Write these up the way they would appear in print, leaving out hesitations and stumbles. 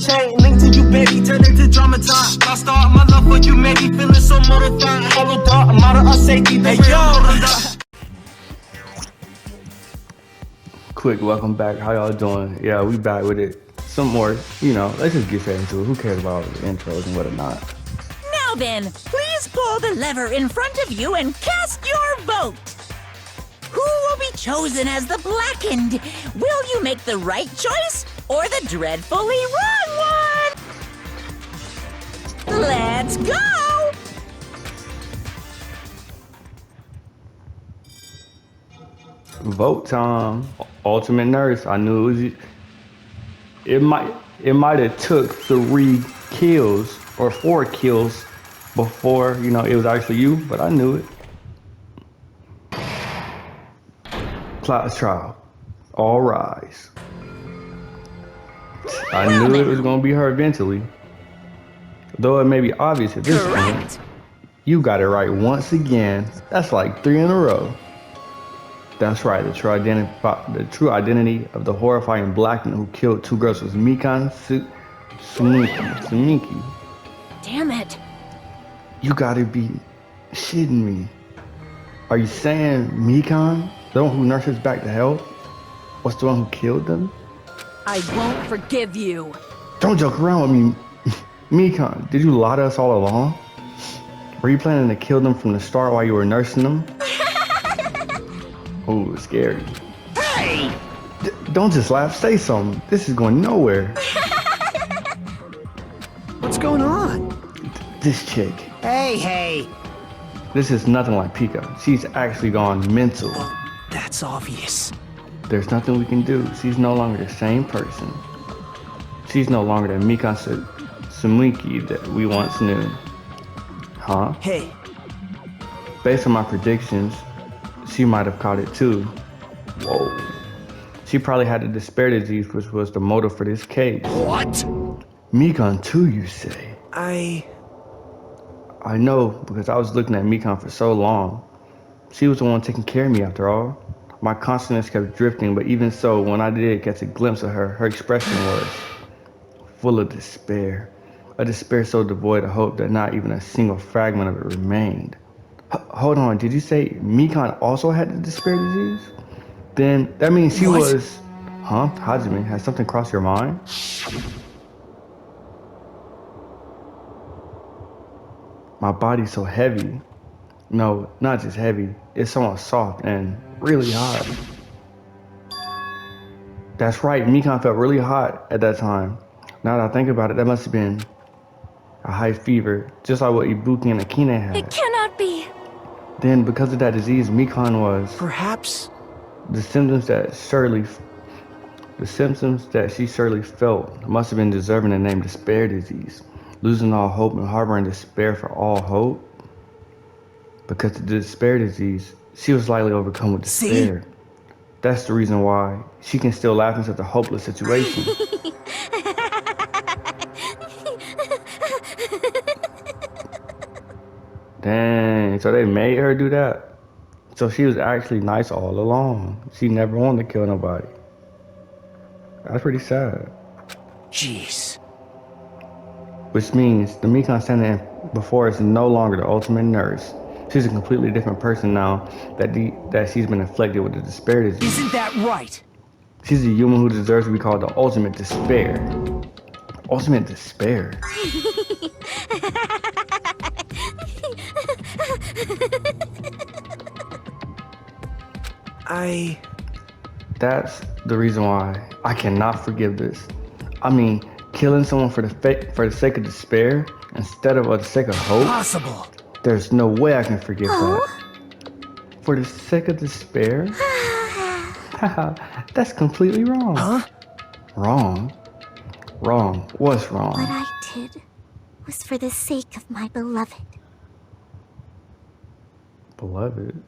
chain linked to you, baby, turn it to drama time. Lost all my love for you, maybe feeling so mortified. Hollow dark, model of safety, the Quick, welcome back. How y'all doing? Yeah, we back with it. Some more, let's just get straight into it. Who cares about the intros and whatnot? Now then, please pull the lever in front of you and cast your vote. Who will be chosen as the blackened? Will you make the right choice or the dreadfully wrong one? Let's go! Vote time. Ultimate Nurse. I knew it was. It might have took 3 kills or 4 kills before it was actually you, but I knew it. Class trial. All rise. I knew it was gonna be her eventually. Though it may be obvious at this point. You got it right once again. That's like 3 in a row. That's right, the true identity of the horrifying black man who killed 2 girls was Mikan Sumiki. Damn it. You gotta be shitting me. Are you saying Mikan? The one who nurses back to health? Was the one who killed them? I won't forgive you. Don't joke around with me. Mikan, did you lie to us all along? Were you planning to kill them from the start while you were nursing them? Ooh, scary. Hey! Don't just laugh, say something. This is going nowhere. What's going on? This chick. Hey. This is nothing like Pika. She's actually gone mental. That's obvious. There's nothing we can do. She's no longer the same person. She's no longer the Mikan Sumiki that we once knew. Huh? Hey. Based on my predictions, she might have caught it too. Whoa. She probably had the despair disease, which was the motive for this case. What? Mikan too, you say? I know, because I was looking at Mikan for so long. She was the one taking care of me after all. My consciousness kept drifting, but even so, when I did catch a glimpse of her, her expression was full of despair. A despair so devoid of hope that not even a single fragment of it remained. Hold on, did you say Mikan also had the despair disease? Then that means she was... Huh? Hajime, has something crossed your mind? My body's so heavy. No, not just heavy. It's somewhat soft and really hot. That's right, Mikan felt really hot at that time. Now that I think about it, that must have been a high fever, just like what Ibuki and Akine had. It cannot be. Then, because of that disease, Mikan was... Perhaps... The symptoms that she surely felt must have been deserving the name despair disease. Losing all hope and harboring despair for all hope. Because of the despair disease, she was slightly overcome with despair. See? That's the reason why she can still laugh in such a hopeless situation. Dang, so they made her do that? So she was actually nice all along. She never wanted to kill nobody. That's pretty sad. Jeez. Which means the Mikan standing before us is no longer the ultimate nurse. She's a completely different person now that she's been afflicted with the despair disease. Isn't that right? She's a human who deserves to be called the ultimate despair. Ultimate despair. That's the reason why I cannot forgive this. I mean, killing someone for the sake of despair instead of for the sake of hope. Possible. There's no way I can forgive that. For the sake of despair? That's completely wrong. Huh? Wrong? Wrong. What's wrong? What I did was for the sake of my beloved. Beloved?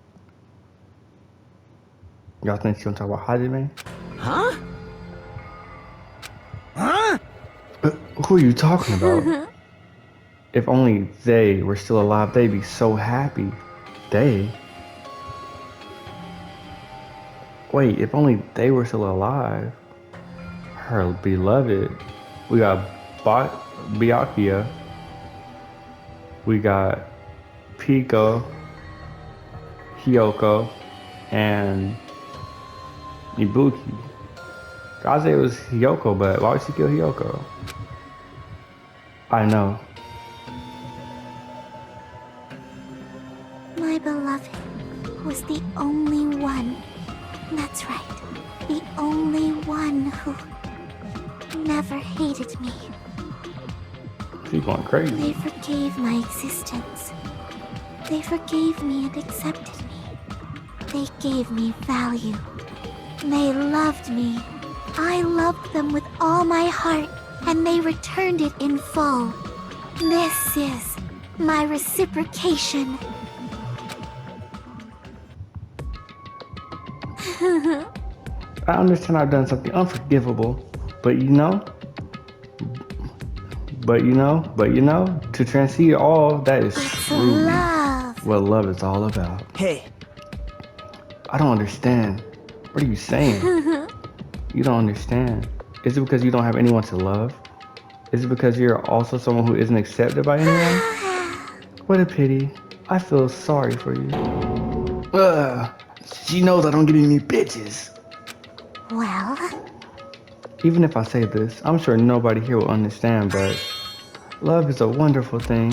Y'all think she's gonna talk about Hajime? Huh? Huh? Who are you talking about? If only they were still alive, they'd be so happy. They? Wait, if only they were still alive. Her beloved. We got Byakuya. We got Piko, Hyoko, and Ibuki. I say it was Hyoko, but why would she kill Hyoko? I know. My beloved was the only one. That's right. The only one who never hated me. She's going crazy. They forgave my existence. They forgave me and accepted me. They gave me value. They loved me. I loved them with all my heart, and they returned it in full. This is my reciprocation. I understand I've done something unforgivable, but you know, to transcend all, that is It's truly love. what love is all about. Hey, I don't understand. What are you saying? You don't understand. Is it because you don't have anyone to love? Is it because you're also someone who isn't accepted by anyone? What a pity. I feel sorry for you. She knows I don't get any bitches. Well, Even if I say this, I'm sure nobody here will understand, but love is a wonderful thing.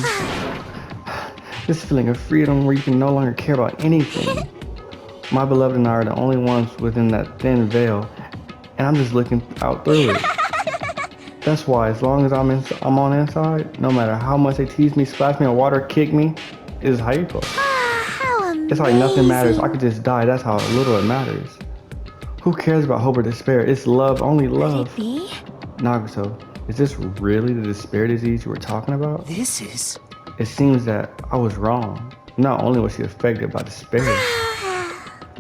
This feeling of freedom where you can no longer care about anything. My beloved and I are the only ones within that thin veil, and I'm just looking out through it. That's why, as long as I'm on inside, no matter how much they tease me, splash me, or water kick me, it's Haiko. how amazing. It's like nothing matters. I could just die. That's how little it matters. Who cares about hope or despair? It's love, only love. Could it be? Nagato, is this really the despair disease you were talking about? this is... It seems that I was wrong. Not only was she affected by despair.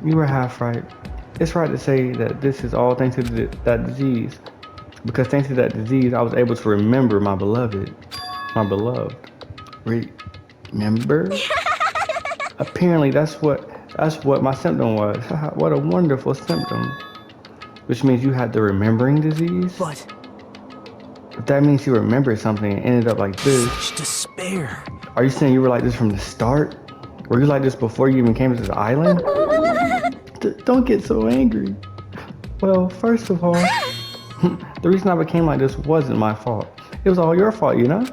You were half right. It's right to say that this is all thanks to that disease. Because thanks to that disease, I was able to remember my beloved. My beloved. Remember? Apparently, that's what my symptom was. What a wonderful symptom. Which means you had the remembering disease? But If that means you remembered something and ended up like this, such despair. are you saying you were like this from the start? Were you like this before you even came to this island? Don't get so angry. Well, first of all, the reason I became like this wasn't my fault. It was all your fault, you know?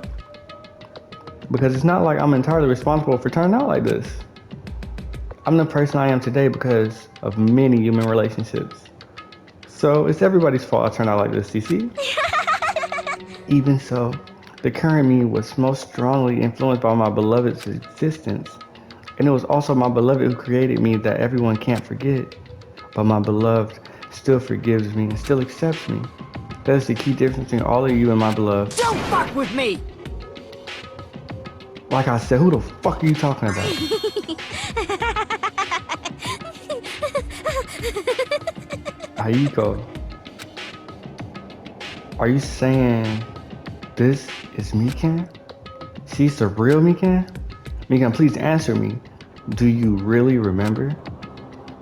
Because it's not like I'm entirely responsible for turning out like this. I'm the person I am today because of many human relationships. So it's everybody's fault I turned out like this, you see? Even so, the current me was most strongly influenced by my beloved's existence. And it was also my beloved who created me that everyone can't forget. But my beloved still forgives me and still accepts me. That is the key difference between all of you and my beloved. Don't fuck with me! Like I said, who the fuck are you talking about? Haiko, are you saying this is Mikan? She's the real Mikan? Mikan, please answer me. Do you really remember?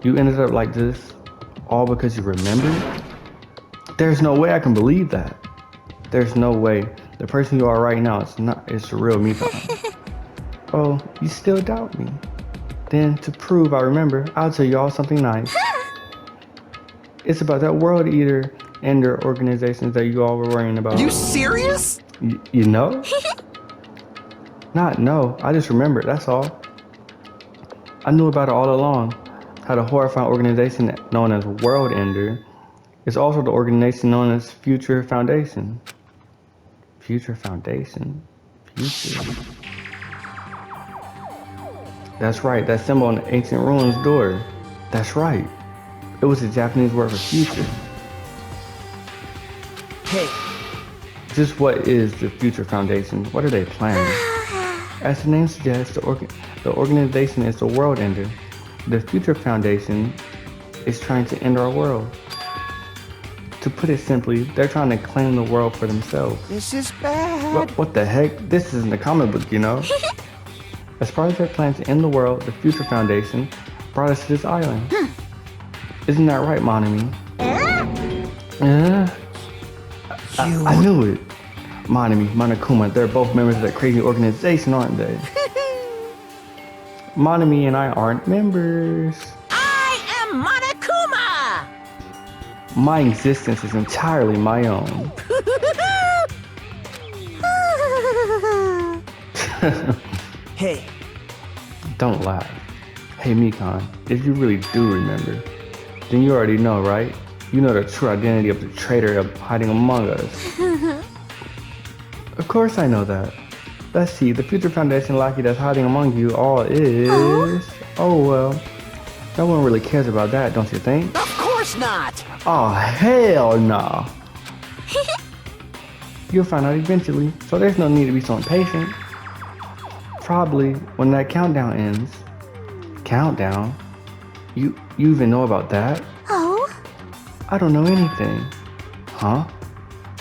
You ended up like this all because you remembered? There's no way I can believe that. There's no way. The person you are right now is the real Mikan. Oh, you still doubt me? Then to prove I remember, I'll tell you all something nice. It's about that world eater and their organizations that you all were worrying about. You serious? You know? Not no, I just remembered, that's all. I knew about it all along. How the horrifying organization known as World Ender is also the organization known as Future Foundation. Future Foundation? Future. That's right, that symbol on the ancient ruins door. That's right. It was a Japanese word for future. Hey, Just what is the Future Foundation? What are they planning? As the name suggests, the organization is the World Ender. The Future Foundation is trying to end our world. To put it simply, they're trying to claim the world for themselves. this is bad. What the heck? This isn't a comic book, you know? As part of their plan to end the world, the Future Foundation brought us to this island. Isn't that right, Monami? I knew it. Monami, Monokuma, they're both members of that crazy organization, aren't they? Monami and I aren't members. I am Monokuma! My existence is entirely my own. Hey, Don't laugh. Hey Mikan, if you really do remember, then you already know, right? You know the true identity of the traitor hiding among us. Of course I know that. Let's see, the future Foundation lackey that's hiding among you all is... Oh well, no one really cares about that, don't you think? of course not. Oh hell no. You'll find out eventually, so there's no need to be so impatient. Probably when that countdown ends. Countdown? You even know about that? Oh? I don't know anything. Huh?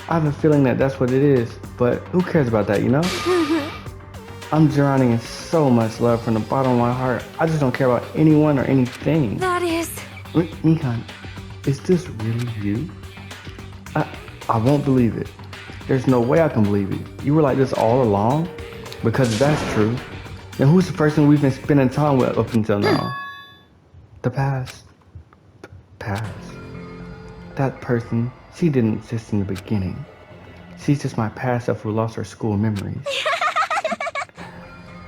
I have a feeling that that's what it is, but who cares about that, you know? I'm drowning in so much love from the bottom of my heart. I just don't care about anyone or anything. That is... Mikan, is this really you? I won't believe it. There's no way I can believe it. You were like this all along? Because if that's true, then who's the person we've been spending time with up until now? The past. Past. That person, she didn't exist in the beginning. She's just my past self who lost her school memories.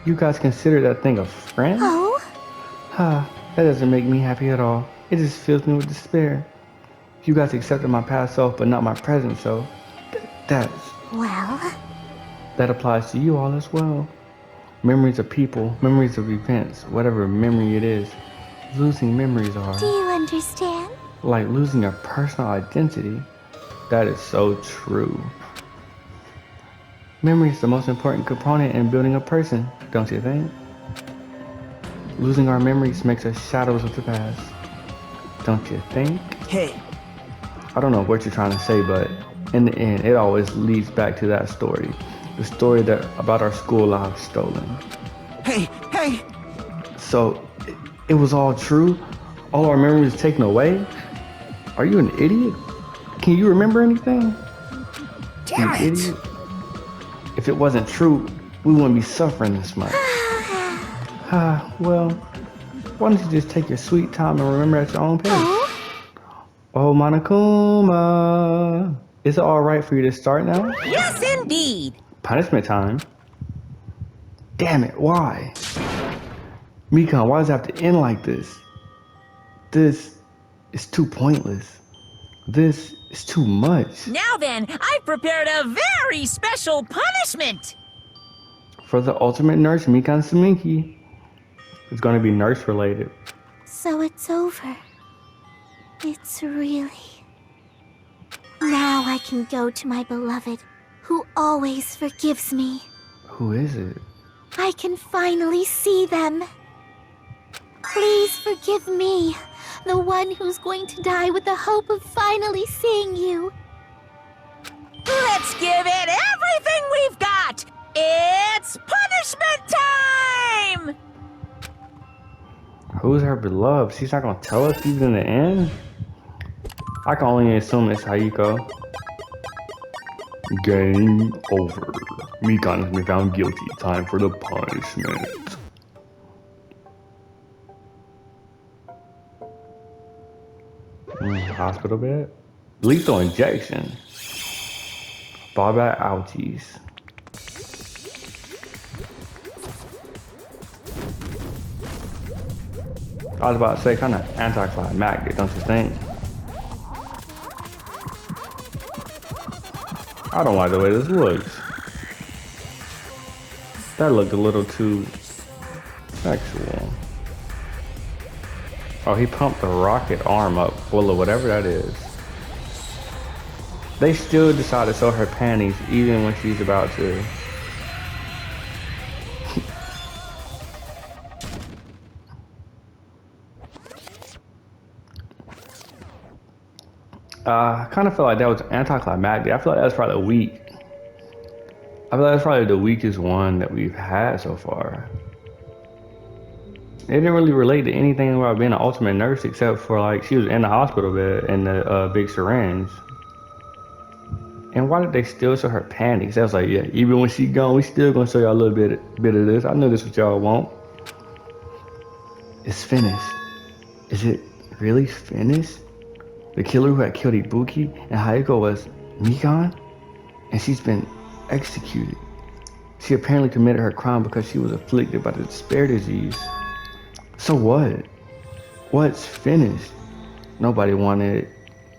You guys consider that thing a friend? Oh? Ha, that doesn't make me happy at all. It just fills me with despair. You guys accepted my past self but not my present self. That's... Well... That applies to you all as well. Memories of people, memories of events, whatever memory it is. Losing memories are Do you understand? like losing your personal identity. That is so true. Memory is the most important component in building a person, don't you think? Losing our memories makes us shadows of the past, don't you think? Hey, I don't know what you're trying to say, but in the end, it always leads back to that story. The story that about our school lives stolen. hey, hey. So, it was all true? All our memories taken away? Are you an idiot? Can you remember anything? Damn You it. idiot. If it wasn't true, we wouldn't be suffering this much. Well, why don't you just take your sweet time and remember at your own pace? Oh, Monokuma. Is it alright for you to start now? Yes, indeed. Punishment time? Damn it, why? Mikan, why does it have to end like this? This is too pointless. This is too much. Now then, I've prepared a very special punishment. For the ultimate nurse, Mikan Suminki. It's gonna be nurse related. So it's over. It's really... Now I can go to my beloved, who always forgives me. Who is it? I can finally see them. Please forgive me, the one who's going to die with the hope of finally seeing you. Let's give it everything we've got. It's punishment time! Who's her beloved? She's not gonna tell us even in the end? I can only assume it's Hayiko. Game over. Mikan has been found guilty. Time for the punishment. Hospital bed? Lethal injection. Baba outies. I was about to say, kind of anticlimactic, don't you think? I don't like the way this looks. That looked a little too sexual. Oh, he pumped the rocket arm up full of whatever that is. They still decide to show her panties even when she's about to. I kind of feel like that was anticlimactic. I feel like that's probably weak. I feel like that's probably the weakest one that we've had so far. It didn't really relate to anything about being an ultimate nurse except for like she was in the hospital bed and the big syringe. And why did they still show her panties? I was like, yeah, even when she gone, we still gonna show y'all a little bit of this. I know this is what y'all want. It's finished. Is it really finished? The killer who had killed Ibuki and Hayako was Mikan? And she's been executed. She apparently committed her crime because she was afflicted by the despair disease. So what? What's finished? Nobody wanted it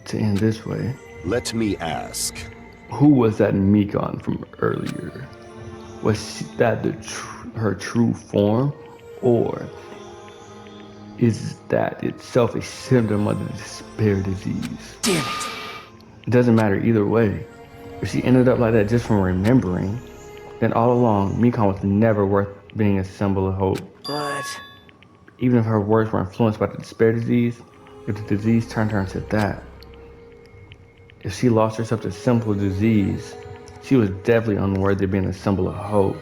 to end this way. Let me ask. Who was that Mikan from earlier? Was that her true form? Or is that itself a symptom of the despair disease? Damn it. It doesn't matter either way. If she ended up like that just from remembering, then all along, Mikan was never worth being a symbol of hope. But Even if her words were influenced by the despair disease, if the disease turned her into that, if she lost herself to simple disease, she was definitely unworthy of being a symbol of hope.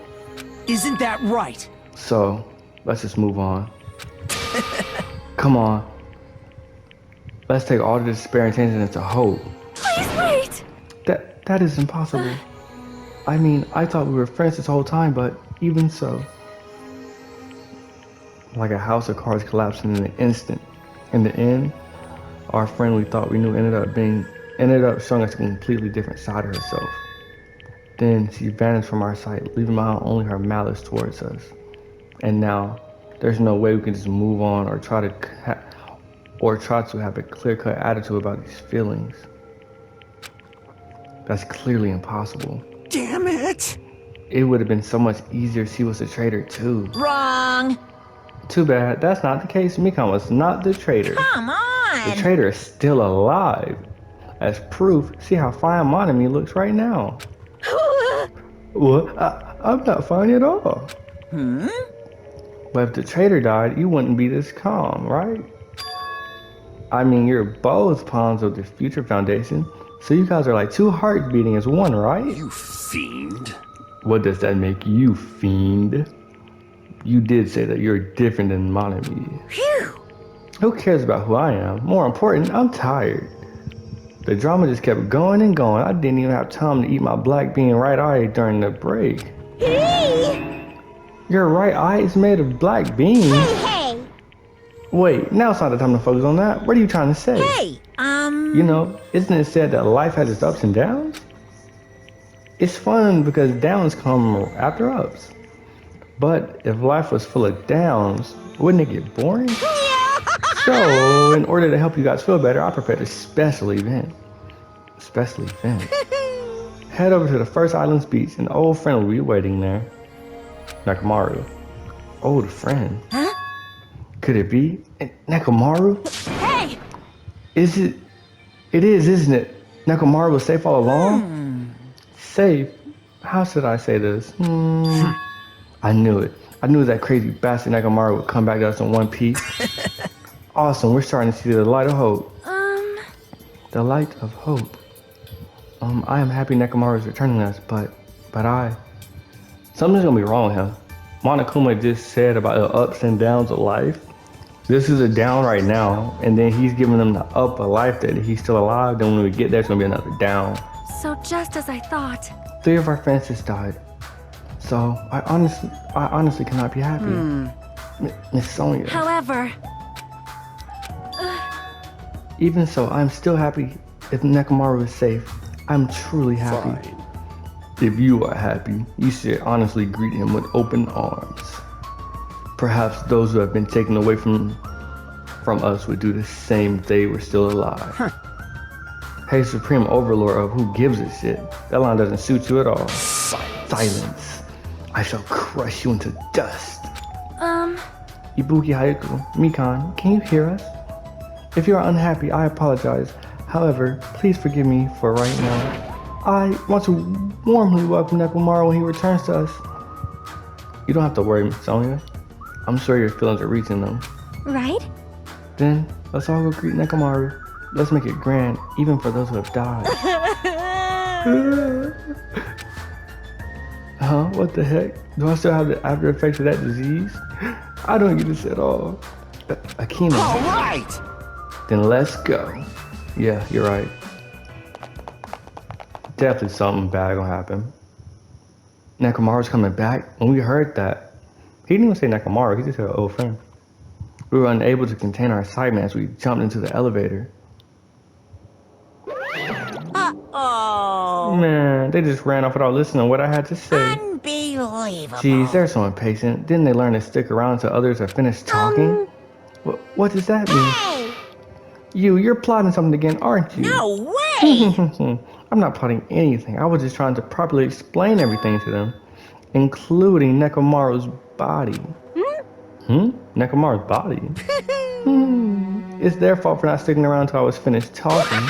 isn't that right? So, let's just move on. Come on. Let's take all the despair and change it into hope. Please wait! That is impossible. I mean, I thought we were friends this whole time, but even so. Like a house of cards collapsing in an instant. In the end, our friend we thought we knew ended up showing us a completely different side of herself. Then she vanished from our sight, leaving behind only her malice towards us. And now, there's no way we can just move on or try to have a clear-cut attitude about these feelings. That's clearly impossible. Damn it! It would have been so much easier if she was a traitor too. Wrong! Too bad, that's not the case. Mikan was not the traitor. Come on! The traitor is still alive. As proof, see how fine Monami looks right now. Well, I'm not fine at all. But if the traitor died, you wouldn't be this calm, right? I mean, you're both pawns of the Future Foundation, so you guys are like two hearts beating as one, right? You fiend. What does that make you, fiend? You did say that you're different than Monami. Phew! Who cares about who I am? More important, I'm tired. The drama just kept going and going. I didn't even have time to eat my black bean right eye during the break. Hey! Your right eye is made of black beans? Hey! Wait, now it's not the time to focus on that. What are you trying to say? Hey, You know, isn't it said that life has its ups and downs? It's fun because downs come after ups. But if life was full of downs, wouldn't it get boring? So, in order to help you guys feel better, I prepared a special event. Head over to the first island's beach, and an old friend will be waiting there. Nakamaru. Old friend? Huh? Could it be Nakamaru? Hey! Is it? It is, isn't it? Nakamaru was safe all along? Safe? How should I say this? I knew it. I knew that crazy bastard Nakamaru would come back to us in one piece. Awesome, we're starting to see the light of hope. The light of hope. I am happy Nakamaru is returning us, but something's gonna be wrong with him. Monokuma just said about the ups and downs of life. This is a down right now, and then he's giving them the up of life that he's still alive. Then when we get there, it's gonna be another down. So just as I thought. 3 of our friends just died. So I honestly cannot be happy. Miss Sonia. However, Even so, I'm still happy if Nakamaru is safe. I'm truly happy. Fine. If you are happy, you should honestly greet him with open arms. Perhaps those who have been taken away from us would do the same if they were still alive. Hey, Supreme Overlord of who gives a shit. That line doesn't suit you at all. Silence. I shall crush you into dust. Ibuki Hayako, Mikan, can you hear us? If you are unhappy, I apologize. However, please forgive me for right now. I want to warmly welcome Nakamaru when he returns to us. You don't have to worry, Miss Sonia. I'm sure your feelings are reaching them. right? Then, let's all go greet Nakamaru. Let's make it grand, even for those who have died. Huh? What the heck? Do I still have the after effects of that disease? I don't get this at all. Akina. All right! Then let's go. Yeah, you're right. Definitely something bad gonna happen. Nekomaru's coming back. When we heard that, he didn't even say Nekomaru, he just said old friend. We were unable to contain our excitement as we jumped into the elevator. Uh-oh. Man, they just ran off without listening to what I had to say. Unbelievable. Jeez, they're so impatient. Didn't they learn to stick around until others are finished talking? What does that mean? Hey! You're plotting something again, aren't you? No way! I'm not plotting anything. I was just trying to properly explain everything to them, including Nekomaru's body. Nekomaru's body? It's their fault for not sticking around until I was finished talking.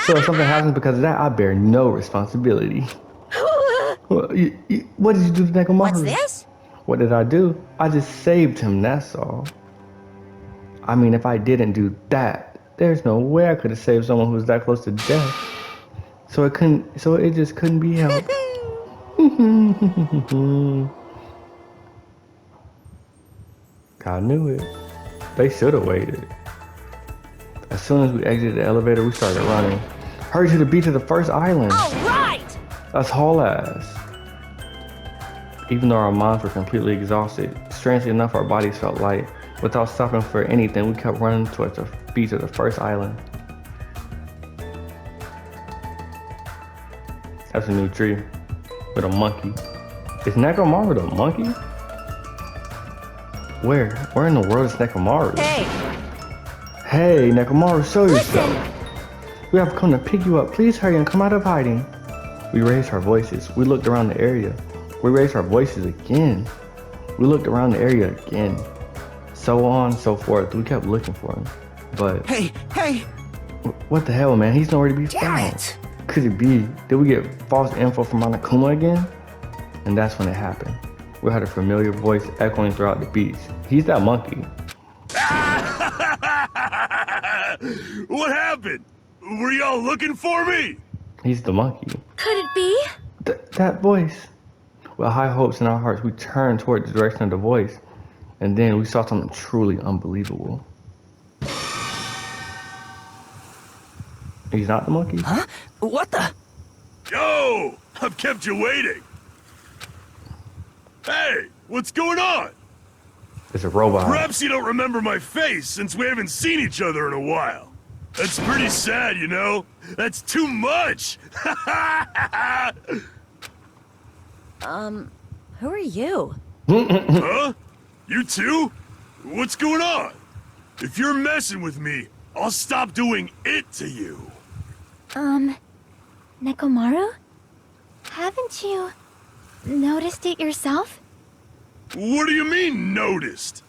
So if something happens because of that, I bear no responsibility. What did you do to Nekomaru? What's this? What did I do? I just saved him, that's all. I mean, if I didn't do that, there's no way I could have saved someone who was that close to death. So it just couldn't be helped. I knew it. They should have waited. As soon as we exited the elevator, we started running. Hurry to the beach of the first island. All right! That's haul ass. Even though our minds were completely exhausted, strangely enough, our bodies felt light. Without stopping for anything, we kept running towards the beach of the first island. That's a new tree with a monkey. Is Nekomaru the monkey? Where in the world is Nekomaru? Hey! Hey, Nekomaru, show yourself. We have come to pick you up. Please hurry and come out of hiding. We raised our voices. We looked around the area. We raised our voices again. We looked around the area again. So on and so forth. We kept looking for him. But Hey! what the hell, man? He's nowhere to be Damn found. it! Could it be? Did we get false info from Monokuma again? And that's when it happened. We heard a familiar voice echoing throughout the beach. He's that monkey. What happened? Were y'all looking for me? He's the monkey. Could it be? That voice. With high hopes in our hearts, we turned toward the direction of the voice. And then we saw something truly unbelievable. He's not the monkey? Huh? What the? Yo! I've kept you waiting. Hey, what's going on? It's a robot. Perhaps you don't remember my face since we haven't seen each other in a while. That's pretty sad, you know? That's too much! Who are you? Huh? You too? What's going on? If you're messing with me, I'll stop doing it to you. Nekomaru? Haven't you noticed it yourself? What do you mean, noticed?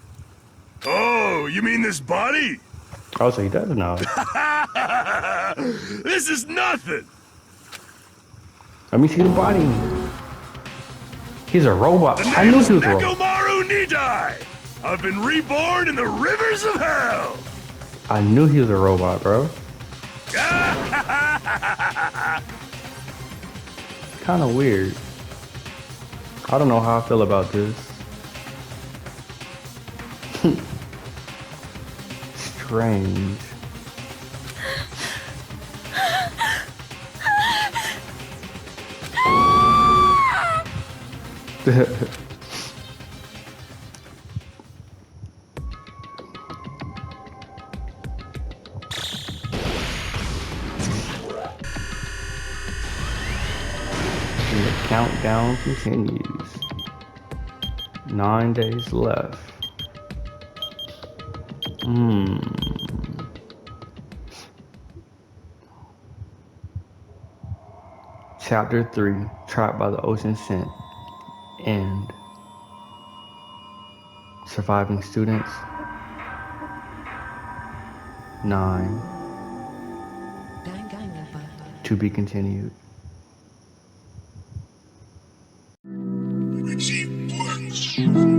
Oh, you mean this body? Oh, so he does know. This is nothing! Let me see the body. He's a robot. The I knew name's he was a robot. Nekomaru Nidai! I've been reborn in the rivers of hell! I knew he was a robot, bro. Kind of weird. I don't know how I feel about this. Strange. And the countdown continues. 9 days left. Chapter 3, Trapped by the Ocean Scent. End. Surviving students. 9. Danganronpa. To be continued. She works.